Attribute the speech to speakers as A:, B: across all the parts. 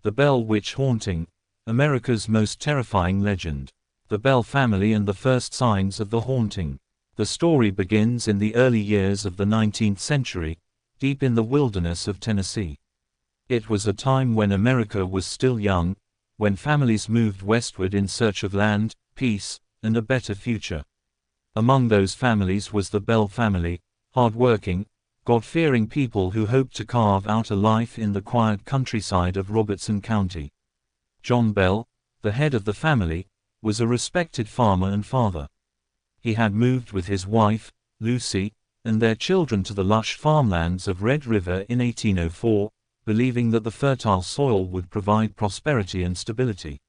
A: The Bell Witch Haunting, America's most terrifying legend. The Bell family and the first signs of the haunting. The story begins in the early years of the 19th century, deep in the wilderness of Tennessee. It was a time when America was still young, when families moved westward in search of land, peace, and a better future. Among those families was the Bell family, hard-working, God-fearing people who hoped to carve out a life in the quiet countryside of Robertson County. John Bell, the head of the family, was a respected farmer and father. He had moved with his wife, Lucy, and their children to the lush farmlands of Red River in 1804, believing that the fertile soil would provide prosperity and stability.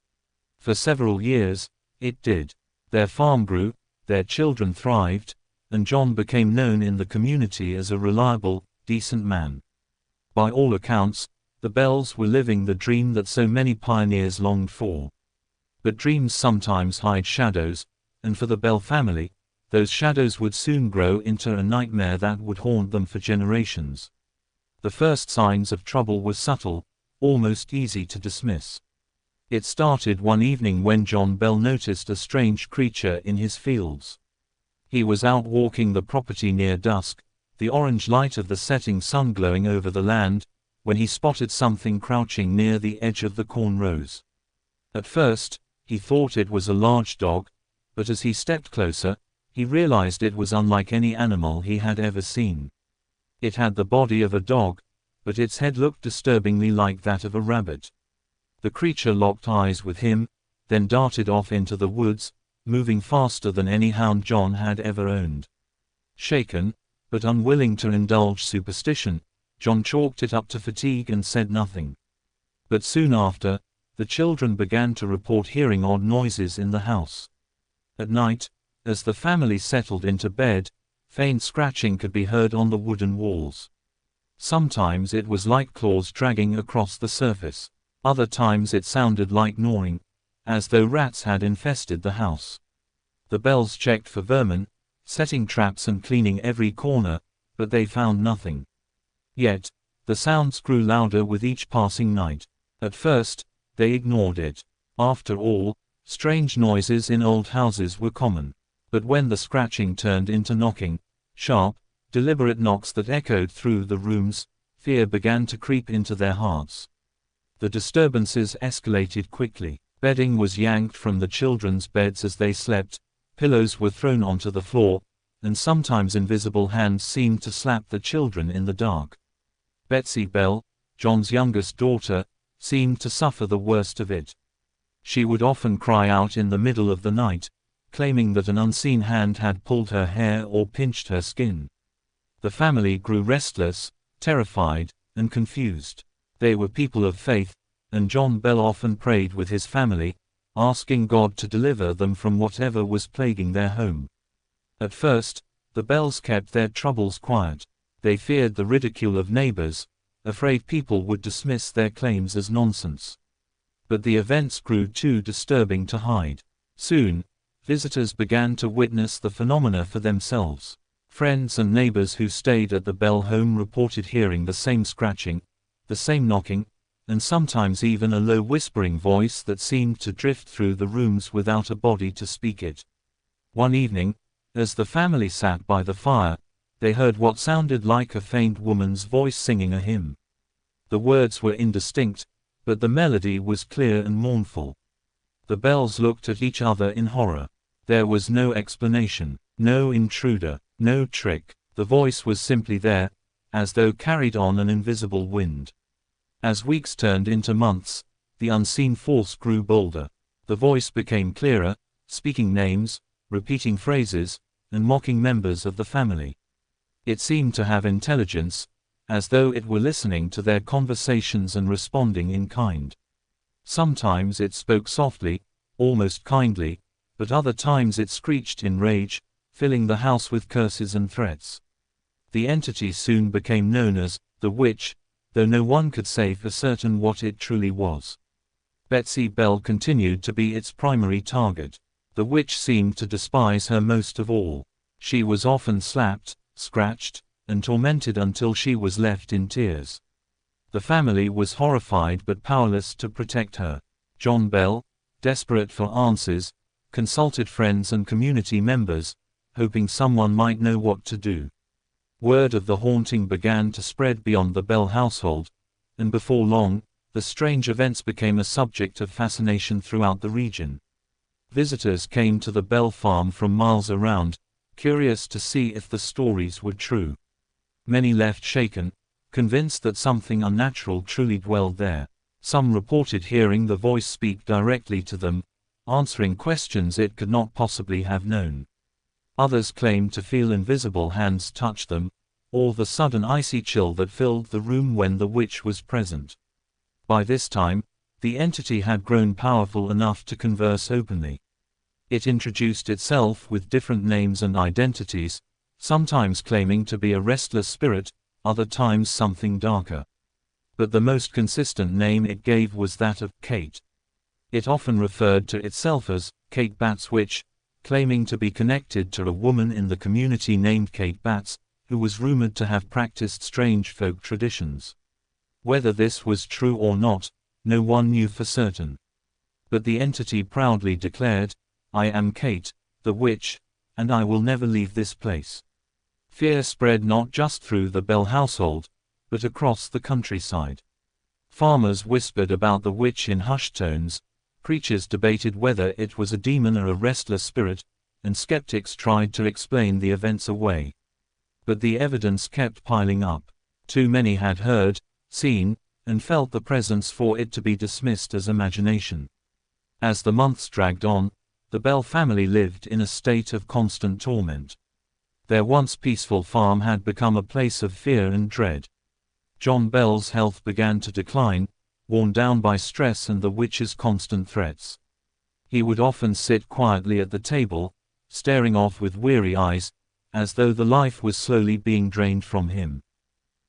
A: For several years, it did. Their farm grew, their children thrived, and John became known in the community as a reliable, decent man. By all accounts, the Bells were living the dream that so many pioneers longed for. But dreams sometimes hide shadows, and for the Bell family, those shadows would soon grow into a nightmare that would haunt them for generations. The first signs of trouble were subtle, almost easy to dismiss. It started one evening when John Bell noticed a strange creature in his fields. He was out walking the property near dusk, the orange light of the setting sun glowing over the land, when he spotted something crouching near the edge of the corn rows. At first, he thought it was a large dog, but as he stepped closer, he realized it was unlike any animal he had ever seen. It had the body of a dog, but its head looked disturbingly like that of a rabbit. The creature locked eyes with him, then darted off into the woods, moving faster than any hound John had ever owned. Shaken, but unwilling to indulge superstition, John chalked it up to fatigue and said nothing. But soon after, the children began to report hearing odd noises in the house. At night, as the family settled into bed, faint scratching could be heard on the wooden walls. Sometimes it was like claws dragging across the surface. Other times it sounded like gnawing, as though rats had infested the house. The Bells checked for vermin, setting traps and cleaning every corner, but they found nothing. Yet, the sounds grew louder with each passing night. At first, they ignored it. After all, strange noises in old houses were common. But when the scratching turned into knocking, sharp, deliberate knocks that echoed through the rooms, fear began to creep into their hearts. The disturbances escalated quickly. Bedding was yanked from the children's beds as they slept, pillows were thrown onto the floor, and sometimes invisible hands seemed to slap the children in the dark. Betsy Bell, John's youngest daughter, seemed to suffer the worst of it. She would often cry out in the middle of the night, claiming that an unseen hand had pulled her hair or pinched her skin. The family grew restless, terrified, and confused. They were people of faith, and John Bell often prayed with his family, asking God to deliver them from whatever was plaguing their home. At first, the Bells kept their troubles quiet. They feared the ridicule of neighbors, afraid people would dismiss their claims as nonsense. But the events grew too disturbing to hide. Soon, visitors began to witness the phenomena for themselves. Friends and neighbors who stayed at the Bell home reported hearing the same scratching, the same knocking, and sometimes even a low whispering voice that seemed to drift through the rooms without a body to speak it. One evening, as the family sat by the fire, they heard what sounded like a faint woman's voice singing a hymn. The words were indistinct, but the melody was clear and mournful. The Bells looked at each other in horror. There was no explanation, no intruder, no trick. The voice was simply there, as though carried on an invisible wind. As weeks turned into months, the unseen force grew bolder. The voice became clearer, speaking names, repeating phrases, and mocking members of the family. It seemed to have intelligence, as though it were listening to their conversations and responding in kind. Sometimes it spoke softly, almost kindly, but other times it screeched in rage, filling the house with curses and threats. The entity soon became known as the Witch, though no one could say for certain what it truly was. Betsy Bell continued to be its primary target. The witch seemed to despise her most of all. She was often slapped, scratched, and tormented until she was left in tears. The family was horrified but powerless to protect her. John Bell, desperate for answers, consulted friends and community members, hoping someone might know what to do. Word of the haunting began to spread beyond the Bell household, and before long, the strange events became a subject of fascination throughout the region. Visitors came to the Bell farm from miles around, curious to see if the stories were true. Many left shaken, convinced that something unnatural truly dwelled there. Some reported hearing the voice speak directly to them, answering questions it could not possibly have known. Others claimed to feel invisible hands touch them, or the sudden icy chill that filled the room when the witch was present. By this time, the entity had grown powerful enough to converse openly. It introduced itself with different names and identities, sometimes claiming to be a restless spirit, other times something darker. But the most consistent name it gave was that of Kate. It often referred to itself as Kate Batts Witch, claiming to be connected to a woman in the community named Kate Batts, who was rumored to have practiced strange folk traditions. Whether this was true or not, no one knew for certain. But the entity proudly declared, "I am Kate, the witch, and I will never leave this place." Fear spread not just through the Bell household, but across the countryside. Farmers whispered about the witch in hushed tones, preachers debated whether it was a demon or a restless spirit, and skeptics tried to explain the events away. But the evidence kept piling up. Too many had heard, seen, and felt the presence for it to be dismissed as imagination. As the months dragged on, the Bell family lived in a state of constant torment. Their once peaceful farm had become a place of fear and dread. John Bell's health began to decline, worn down by stress and the witch's constant threats. He would often sit quietly at the table, staring off with weary eyes, as though the life was slowly being drained from him.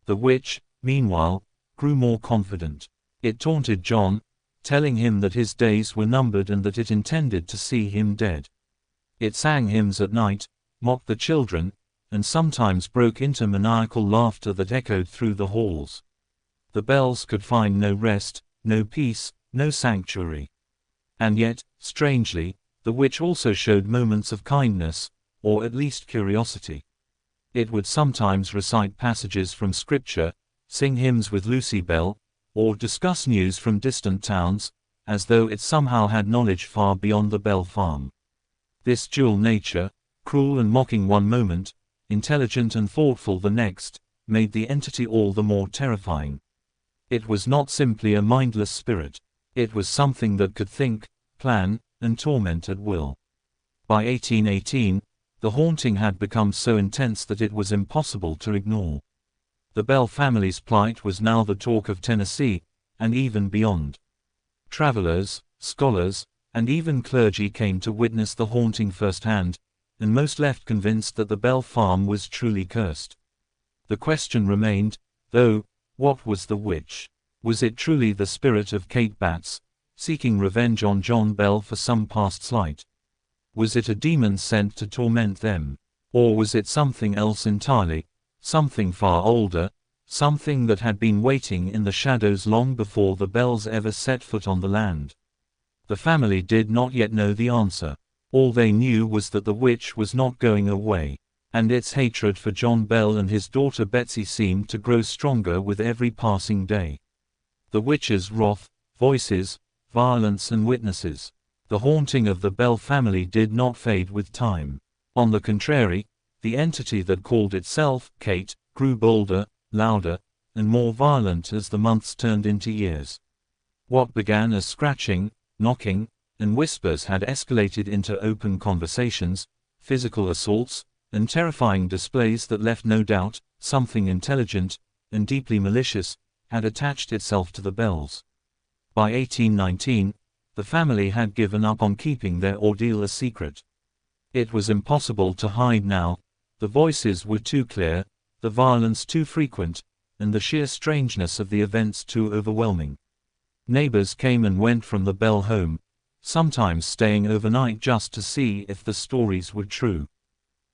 A: The witch, meanwhile, grew more confident. It taunted John, telling him that his days were numbered and that it intended to see him dead. It sang hymns at night, mocked the children, and sometimes broke into maniacal laughter that echoed through the halls. The Bells could find no rest, no peace, no sanctuary. And yet, strangely, the witch also showed moments of kindness, or at least curiosity. It would sometimes recite passages from scripture, sing hymns with Lucy Bell, or discuss news from distant towns, as though it somehow had knowledge far beyond the Bell farm. This dual nature, cruel and mocking one moment, intelligent and thoughtful the next, made the entity all the more terrifying. It was not simply a mindless spirit. It was something that could think, plan, and torment at will. By 1818, the haunting had become so intense that it was impossible to ignore. The Bell family's plight was now the talk of Tennessee, and even beyond. Travelers, scholars, and even clergy came to witness the haunting firsthand, and most left convinced that the Bell farm was truly cursed. The question remained, though, what was the witch? Was it truly the spirit of Kate Batts, seeking revenge on John Bell for some past slight? Was it a demon sent to torment them? Or was it something else entirely, something far older, something that had been waiting in the shadows long before the Bells ever set foot on the land? The family did not yet know the answer. All they knew was that the witch was not going away, and its hatred for John Bell and his daughter Betsy seemed to grow stronger with every passing day. The witch's wrath, voices, violence and witnesses. The haunting of the Bell family did not fade with time. On the contrary, the entity that called itself Kate grew bolder, louder, and more violent as the months turned into years. What began as scratching, knocking, and whispers had escalated into open conversations, physical assaults, and terrifying displays that left no doubt something intelligent, and deeply malicious, had attached itself to the Bells. By 1819, the family had given up on keeping their ordeal a secret. It was impossible to hide now. The voices were too clear, the violence too frequent, and the sheer strangeness of the events too overwhelming. Neighbors came and went from the Bell home, sometimes staying overnight just to see if the stories were true.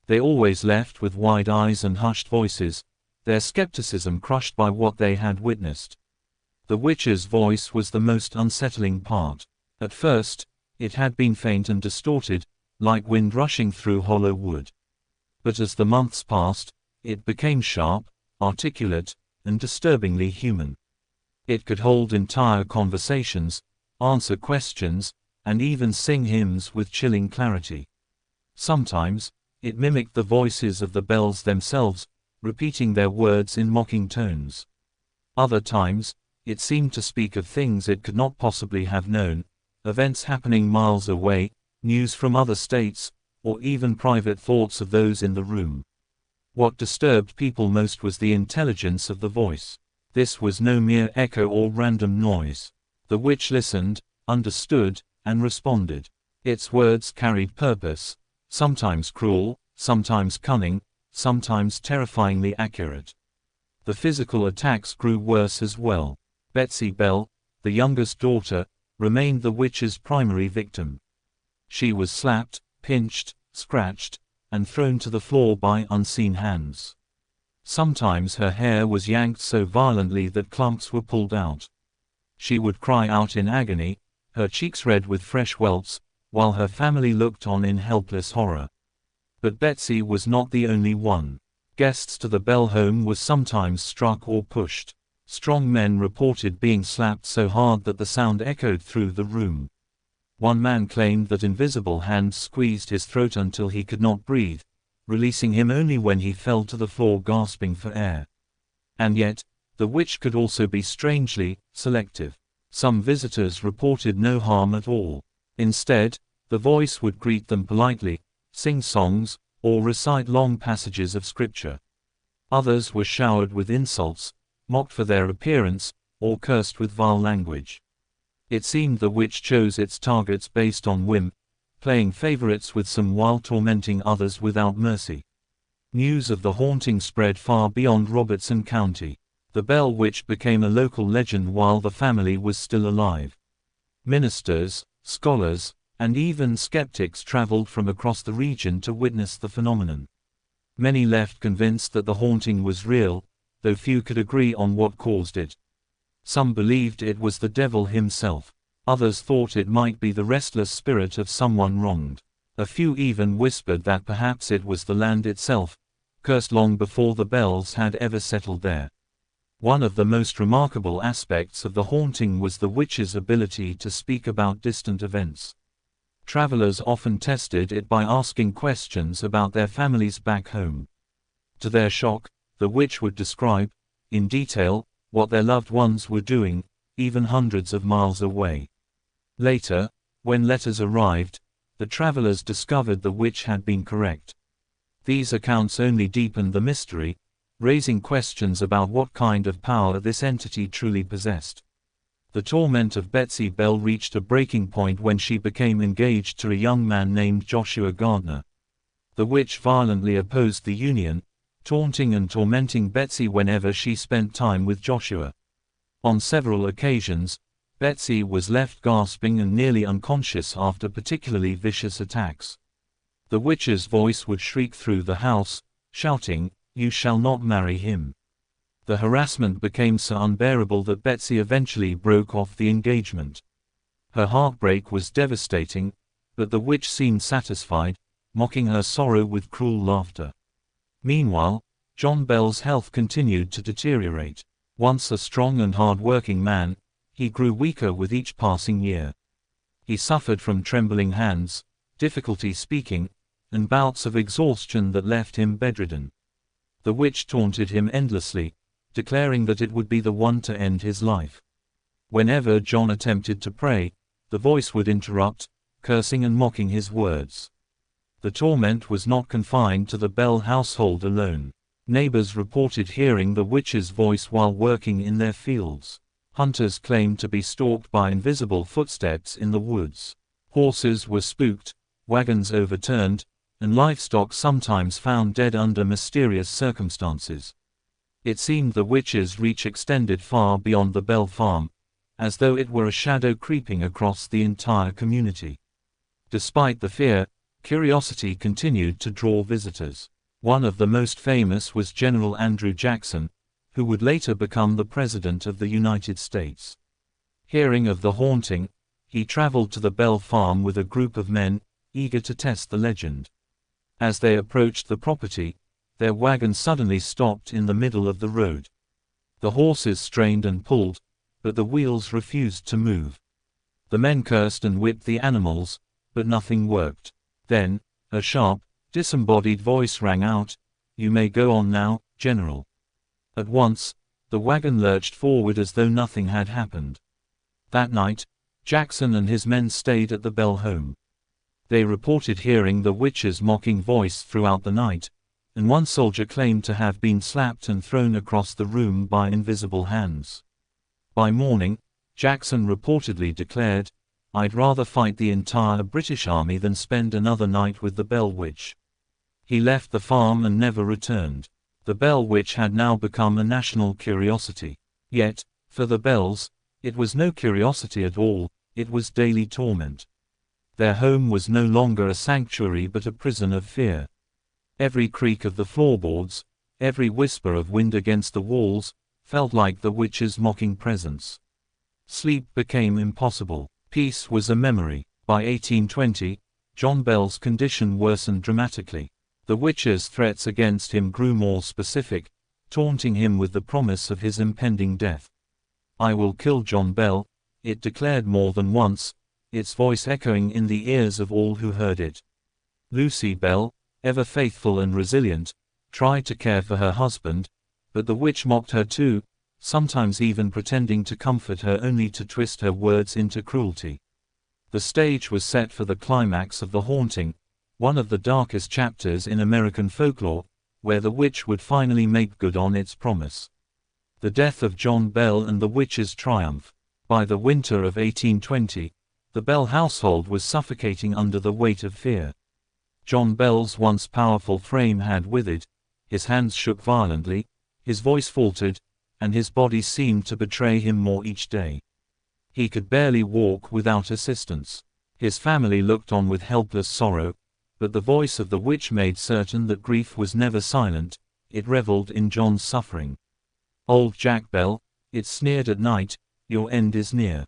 A: They always left with wide eyes and hushed voices, their skepticism crushed by what they had witnessed. The witch's voice was the most unsettling part. At first, it had been faint and distorted, like wind rushing through hollow wood. But as the months passed, it became sharp, articulate, and disturbingly human. It could hold entire conversations, answer questions, and even sing hymns with chilling clarity. Sometimes, it mimicked the voices of the bells themselves, repeating their words in mocking tones. Other times, it seemed to speak of things it could not possibly have known, events happening miles away, news from other states, or even private thoughts of those in the room. What disturbed people most was the intelligence of the voice. This was no mere echo or random noise. The witch listened, understood, and responded. Its words carried purpose, sometimes cruel, sometimes cunning, sometimes terrifyingly accurate. The physical attacks grew worse as well. Betsy Bell, the youngest daughter, remained the witch's primary victim. She was slapped, pinched, scratched, and thrown to the floor by unseen hands. Sometimes her hair was yanked so violently that clumps were pulled out. She would cry out in agony, her cheeks red with fresh welts, while her family looked on in helpless horror. But Betsy was not the only one. Guests to the Bell home were sometimes struck or pushed. Strong men reported being slapped so hard that the sound echoed through the room. One man claimed that invisible hands squeezed his throat until he could not breathe, releasing him only when he fell to the floor gasping for air. And yet, the witch could also be strangely selective. Some visitors reported no harm at all. Instead, the voice would greet them politely, sing songs, or recite long passages of scripture. Others were showered with insults, mocked for their appearance, or cursed with vile language. It seemed the witch chose its targets based on whim, playing favorites with some while tormenting others without mercy. News of the haunting spread far beyond Robertson County. The Bell Witch became a local legend while the family was still alive. Ministers, scholars, and even skeptics traveled from across the region to witness the phenomenon. Many left convinced that the haunting was real, though few could agree on what caused it. Some believed it was the devil himself. Others thought it might be the restless spirit of someone wronged. A few even whispered that perhaps it was the land itself, cursed long before the Bells had ever settled there. One of the most remarkable aspects of the haunting was the witch's ability to speak about distant events. Travelers often tested it by asking questions about their families back home. To their shock, the witch would describe, in detail, what their loved ones were doing, even hundreds of miles away. Later, when letters arrived, the travelers discovered the witch had been correct. These accounts only deepened the mystery, raising questions about what kind of power this entity truly possessed. The torment of Betsy Bell reached a breaking point when she became engaged to a young man named Joshua Gardner. The witch violently opposed the union, taunting and tormenting Betsy whenever she spent time with Joshua. On several occasions, Betsy was left gasping and nearly unconscious after particularly vicious attacks. The witch's voice would shriek through the house, shouting, "You shall not marry him." The harassment became so unbearable that Betsy eventually broke off the engagement. Her heartbreak was devastating, but the witch seemed satisfied, mocking her sorrow with cruel laughter. Meanwhile, John Bell's health continued to deteriorate. Once a strong and hard-working man, he grew weaker with each passing year. He suffered from trembling hands, difficulty speaking, and bouts of exhaustion that left him bedridden. The witch taunted him endlessly, declaring that it would be the one to end his life. Whenever John attempted to pray, the voice would interrupt, cursing and mocking his words. The torment was not confined to the Bell household alone. Neighbors reported hearing the witch's voice while working in their fields. Hunters claimed to be stalked by invisible footsteps in the woods. Horses were spooked, wagons overturned, and livestock sometimes found dead under mysterious circumstances. It seemed the witch's reach extended far beyond the Bell farm, as though it were a shadow creeping across the entire community. Despite the fear, curiosity continued to draw visitors. One of the most famous was General Andrew Jackson, who would later become the President of the United States. Hearing of the haunting, he traveled to the Bell farm with a group of men, eager to test the legend. As they approached the property, their wagon suddenly stopped in the middle of the road. The horses strained and pulled, but the wheels refused to move. The men cursed and whipped the animals, but nothing worked. Then, a sharp, disembodied voice rang out, "You may go on now, General." At once, the wagon lurched forward as though nothing had happened. That night, Jackson and his men stayed at the Bell home. They reported hearing the witch's mocking voice throughout the night, and one soldier claimed to have been slapped and thrown across the room by invisible hands. By morning, Jackson reportedly declared, "I'd rather fight the entire British Army than spend another night with the Bell Witch." He left the farm and never returned. The Bell Witch had now become a national curiosity. Yet, for the Bells, it was no curiosity at all, it was daily torment. Their home was no longer a sanctuary but a prison of fear. Every creak of the floorboards, every whisper of wind against the walls, felt like the witch's mocking presence. Sleep became impossible. Peace was a memory. By 1820, John Bell's condition worsened dramatically. The witch's threats against him grew more specific, taunting him with the promise of his impending death. "I will kill John Bell," it declared more than once, its voice echoing in the ears of all who heard it. Lucy Bell, ever faithful and resilient, tried to care for her husband, but the witch mocked her too, sometimes even pretending to comfort her only to twist her words into cruelty. The stage was set for the climax of the haunting, one of the darkest chapters in American folklore, where the witch would finally make good on its promise. The death of John Bell and the witch's triumph. By the winter of 1820, the Bell household was suffocating under the weight of fear. John Bell's once powerful frame had withered, his hands shook violently, his voice faltered, and his body seemed to betray him more each day. He could barely walk without assistance. His family looked on with helpless sorrow, but the voice of the witch made certain that grief was never silent, it reveled in John's suffering. "Old Jack Bell," it sneered at night, "your end is near.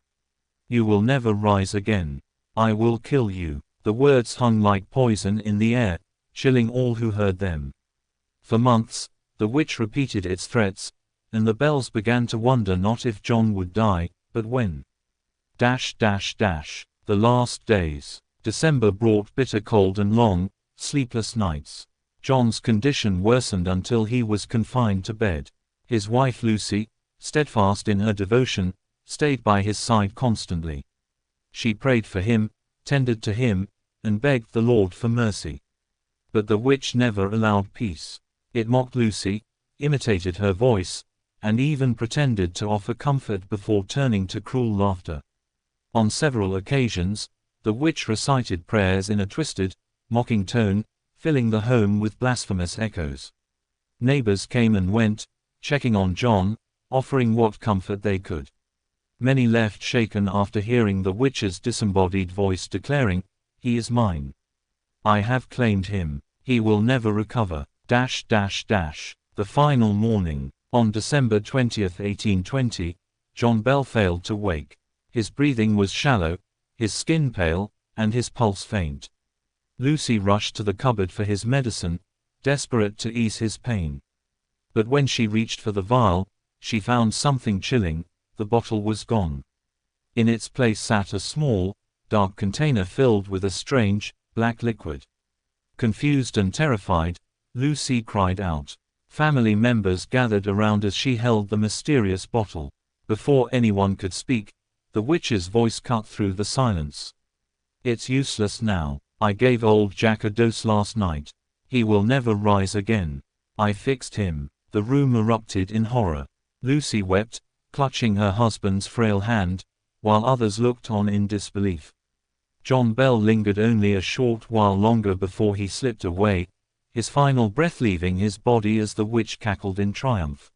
A: You will never rise again. I will kill you." The words hung like poison in the air, chilling all who heard them. For months, the witch repeated its threats, and the Bells began to wonder not if John would die, but when. The last days. December brought bitter cold and long, sleepless nights. John's condition worsened until he was confined to bed. His wife Lucy, steadfast in her devotion, stayed by his side constantly. She prayed for him, tended to him, and begged the Lord for mercy. But the witch never allowed peace. It mocked Lucy, imitated her voice, and even pretended to offer comfort before turning to cruel laughter. On several occasions, the witch recited prayers in a twisted, mocking tone, filling the home with blasphemous echoes. Neighbors came and went, checking on John, offering what comfort they could. Many left shaken after hearing the witch's disembodied voice declaring, "He is mine. I have claimed him. He will never recover." The final morning. On December 20, 1820, John Bell failed to wake. His breathing was shallow, his skin pale, and his pulse faint. Lucy rushed to the cupboard for his medicine, desperate to ease his pain. But when she reached for the vial, she found something chilling: the bottle was gone. In its place sat a small, dark container filled with a strange, black liquid. Confused and terrified, Lucy cried out. Family members gathered around as she held the mysterious bottle. Before anyone could speak, the witch's voice cut through the silence. "It's useless now. I gave old Jack a dose last night. He will never rise again. I fixed him." The room erupted in horror. Lucy wept, clutching her husband's frail hand, while others looked on in disbelief. John Bell lingered only a short while longer before he slipped away, his final breath leaving his body as the witch cackled in triumph.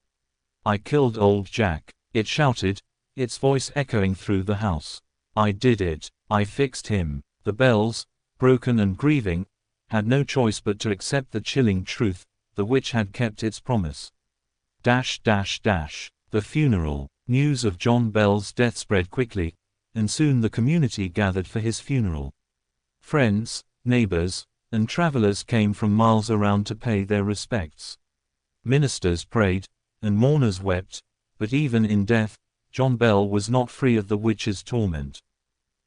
A: "I killed old Jack," it shouted, its voice echoing through the house. "I did it. I fixed him." The Bells, broken and grieving, had no choice but to accept the chilling truth: the witch had kept its promise. The funeral. News of John Bell's death spread quickly, and soon the community gathered for his funeral. Friends, neighbors, and travelers came from miles around to pay their respects. Ministers prayed, and mourners wept, but even in death, John Bell was not free of the witch's torment.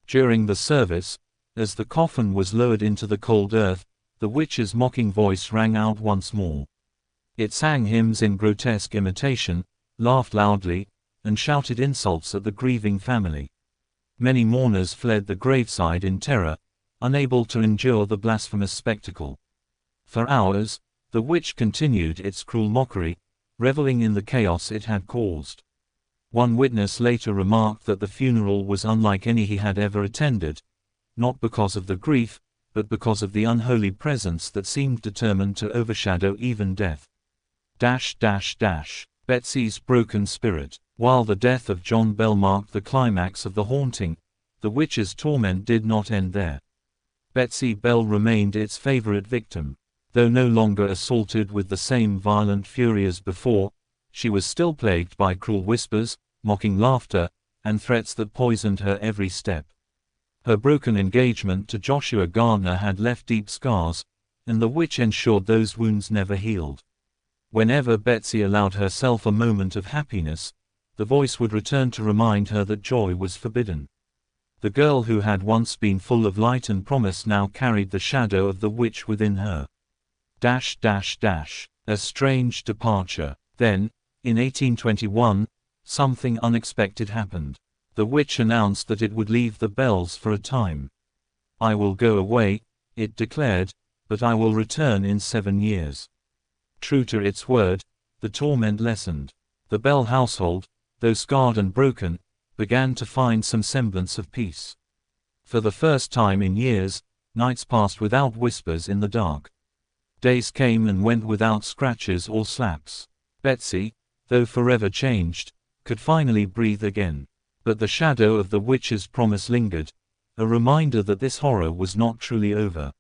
A: During the service, as the coffin was lowered into the cold earth, the witch's mocking voice rang out once more. It sang hymns in grotesque imitation, laughed loudly, and shouted insults at the grieving family. Many mourners fled the graveside in terror, unable to endure the blasphemous spectacle. For hours, the witch continued its cruel mockery, reveling in the chaos it had caused. One witness later remarked that the funeral was unlike any he had ever attended, not because of the grief, but because of the unholy presence that seemed determined to overshadow even death. Betsy's broken spirit. While the death of John Bell marked the climax of the haunting, the witch's torment did not end there. Betsy Bell remained its favorite victim. Though no longer assaulted with the same violent fury as before, she was still plagued by cruel whispers, mocking laughter, and threats that poisoned her every step. Her broken engagement to Joshua Gardner had left deep scars, and the witch ensured those wounds never healed. Whenever Betsy allowed herself a moment of happiness, the voice would return to remind her that joy was forbidden. The girl who had once been full of light and promise now carried the shadow of the witch within her. A strange departure. Then, in 1821, something unexpected happened. The witch announced that it would leave the Bells for a time. "I will go away," it declared, "but I will return in 7 years." True to its word, the torment lessened. The Bell household, though scarred and broken, began to find some semblance of peace. For the first time in years, nights passed without whispers in the dark. Days came and went without scratches or slaps. Betsy, though forever changed, could finally breathe again. But the shadow of the witch's promise lingered, a reminder that this horror was not truly over.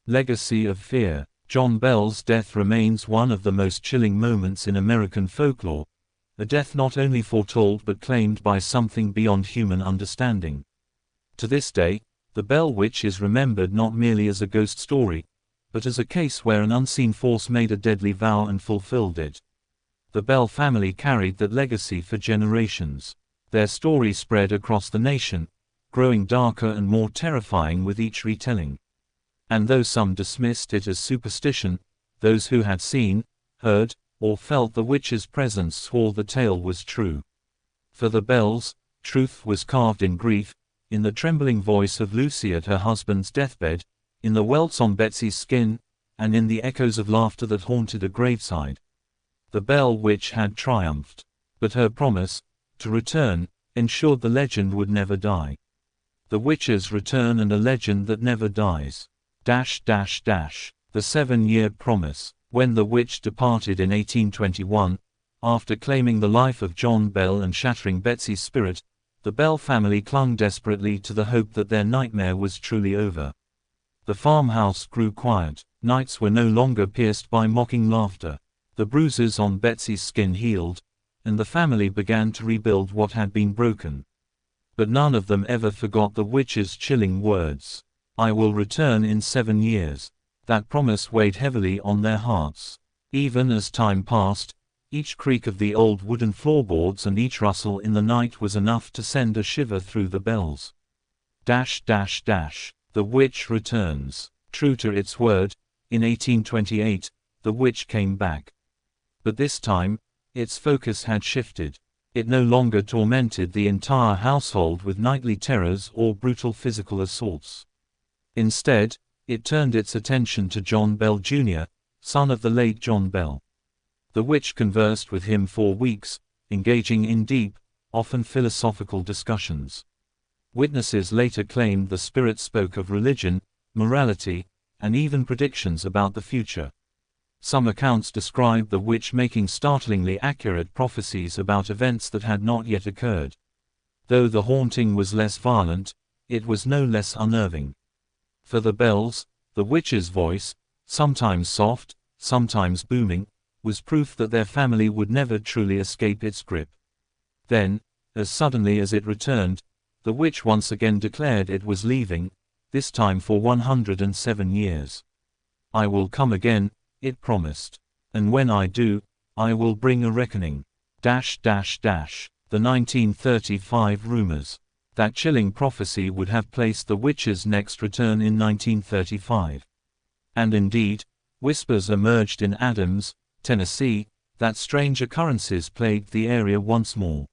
A: Legacy of fear. John Bell's death remains one of the most chilling moments in American folklore, a death not only foretold but claimed by something beyond human understanding. To this day, the Bell Witch is remembered not merely as a ghost story, but as a case where an unseen force made a deadly vow and fulfilled it. The Bell family carried that legacy for generations. Their story spread across the nation, growing darker and more terrifying with each retelling. And though some dismissed it as superstition, those who had seen, heard, or felt the witch's presence swore the tale was true. For the Bells, truth was carved in grief, in the trembling voice of Lucy at her husband's deathbed, in the welts on Betsy's skin, and in the echoes of laughter that haunted a graveside. The Bell Witch had triumphed. But her promise, to return, ensured the legend would never die. The witch's return and a legend that never dies. The 7-year promise. When the witch departed in 1821, after claiming the life of John Bell and shattering Betsy's spirit, the Bell family clung desperately to the hope that their nightmare was truly over. The farmhouse grew quiet. Nights were no longer pierced by mocking laughter. The bruises on Betsy's skin healed, and the family began to rebuild what had been broken. But none of them ever forgot the witch's chilling words. "I will return in 7 years." That promise weighed heavily on their hearts. Even as time passed, each creak of the old wooden floorboards and each rustle in the night was enough to send a shiver through the Bells. The witch returns. True to its word, in 1828, the witch came back. But this time, its focus had shifted. It no longer tormented the entire household with nightly terrors or brutal physical assaults. Instead, it turned its attention to John Bell Jr., son of the late John Bell. The witch conversed with him for weeks, engaging in deep, often philosophical discussions. Witnesses later claimed the spirit spoke of religion, morality, and even predictions about the future. Some accounts describe the witch making startlingly accurate prophecies about events that had not yet occurred. Though the haunting was less violent, it was no less unnerving. For the Bells, the witch's voice, sometimes soft, sometimes booming, was proof that their family would never truly escape its grip. Then, as suddenly as it returned, the witch once again declared it was leaving, this time for 107 years. "I will come again," it promised. "And when I do, I will bring a reckoning." The 1935 rumors. That chilling prophecy would have placed the witch's next return in 1935. And indeed, whispers emerged in Adams, Tennessee, that strange occurrences plagued the area once more.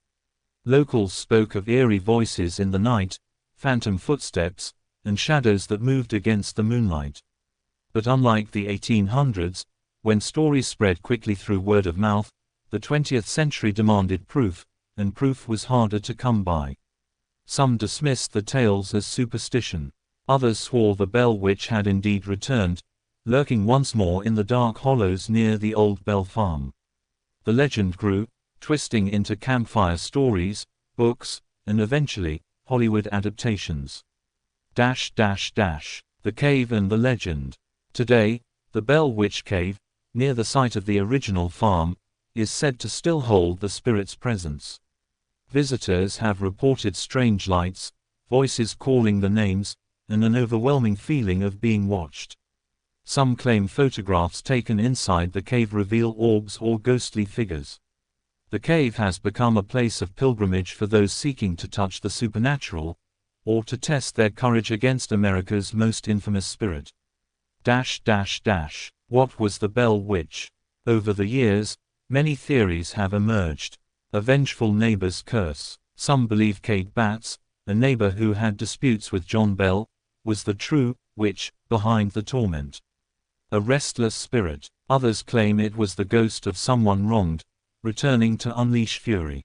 A: Locals spoke of eerie voices in the night, phantom footsteps, and shadows that moved against the moonlight. But unlike the 1800s, when stories spread quickly through word of mouth, the 20th century demanded proof, and proof was harder to come by. Some dismissed the tales as superstition. Others swore the Bell Witch had indeed returned, lurking once more in the dark hollows near the old Bell Farm. The legend grew, twisting into campfire stories, books, and eventually, Hollywood adaptations. The Cave and the Legend. Today, the Bell Witch Cave, near the site of the original farm, is said to still hold the spirit's presence. Visitors have reported strange lights, voices calling the names, and an overwhelming feeling of being watched. Some claim photographs taken inside the cave reveal orbs or ghostly figures. The cave has become a place of pilgrimage for those seeking to touch the supernatural, or to test their courage against America's most infamous spirit. What was the Bell Witch? Over the years, many theories have emerged. A vengeful neighbor's curse. Some believe Kate Batts, a neighbor who had disputes with John Bell, was the true witch behind the torment. A restless spirit. Others claim it was the ghost of someone wronged, returning to unleash fury.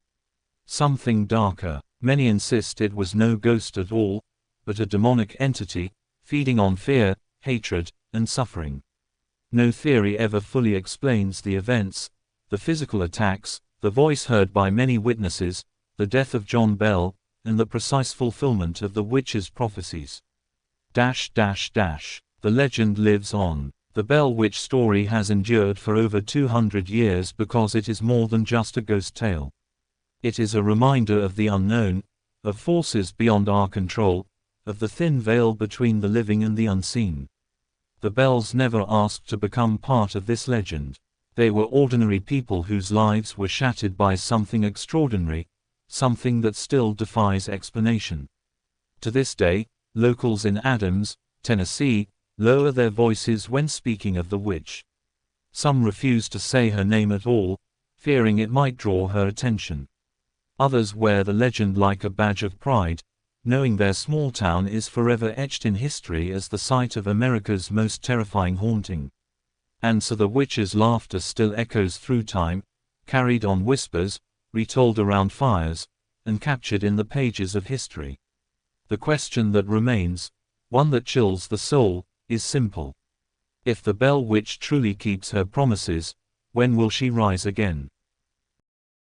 A: Something darker. Many insist it was no ghost at all, but a demonic entity, feeding on fear, hatred, and suffering. No theory ever fully explains the events, the physical attacks, the voice heard by many witnesses, the death of John Bell, and the precise fulfillment of the witch's prophecies. The legend lives on. The Bell Witch story has endured for over 200 years because it is more than just a ghost tale. It is a reminder of the unknown, of forces beyond our control, of the thin veil between the living and the unseen. The Bells never asked to become part of this legend. They were ordinary people whose lives were shattered by something extraordinary, something that still defies explanation. To this day, locals in Adams, Tennessee, lower their voices when speaking of the witch. Some refuse to say her name at all, fearing it might draw her attention. Others wear the legend like a badge of pride, knowing their small town is forever etched in history as the site of America's most terrifying haunting. And so the witch's laughter still echoes through time, carried on whispers, retold around fires, and captured in the pages of history. The question that remains, one that chills the soul, is simple. If the Bell Witch truly keeps her promises, when will she rise again?